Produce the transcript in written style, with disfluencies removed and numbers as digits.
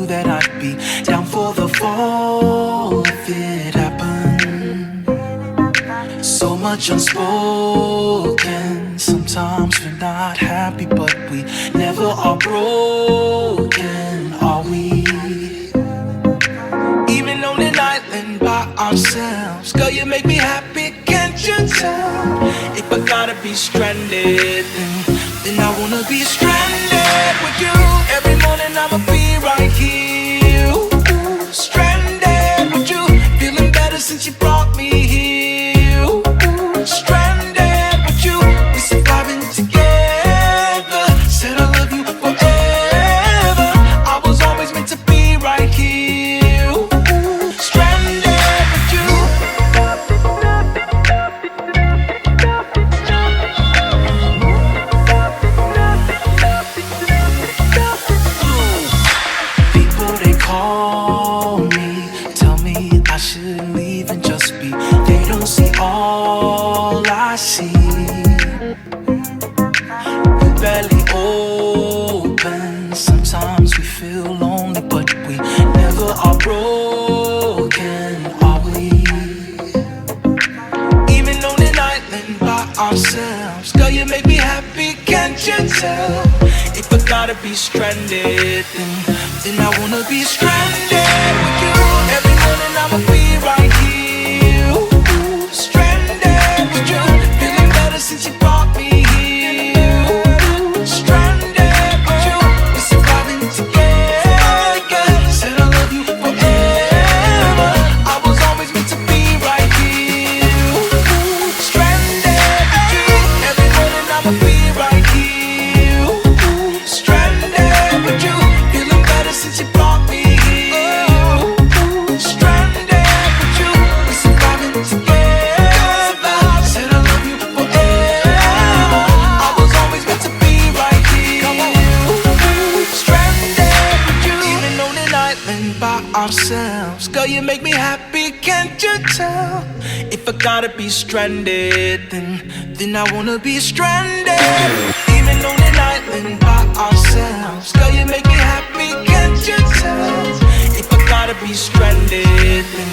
knew that I'd be down for the fall if it happened. So much unspoken. Sometimes we're not happy, but we never are broken, are we? Even on an island by ourselves, girl, you make me happy, can't you tell? If I gotta be stranded, then I wanna be stranded with you. Every morning I'ma be right here. Ooh, stranded with you, feeling better since you brought me here. Ooh, stranded with you, we surviving together. Said I love you forever. I was always meant to be right here. Ooh, stranded with you. People they call me, tell me I should leave and just be. They don't see all I see. We barely open. Sometimes we feel lonely, but we never are broken, are we? Even on an island by ourselves, girl, you make me happy, can't you tell? If I gotta be stranded, then I wanna be stranded with you. Every morning I'ma be right here. Ooh, stranded with you, feeling better since you brought me here. Ooh, stranded with you, we're surviving together. Said I love you forever. I was always meant to be right here. Ooh, stranded with you, every morning I'ma be right here. Ooh, stranded with you, feeling better since you brought me here. Ooh, stranded with you, we're surviving together. Said I love you forever. I was always meant to be right here. Ooh, stranded with you, even on an island by ourselves. Girl, you make me happy, can't you tell? If I gotta be stranded, then I wanna be stranded. Even on an island by ourselves. Girl, you make me happy, can't you tell? If I gotta be stranded, then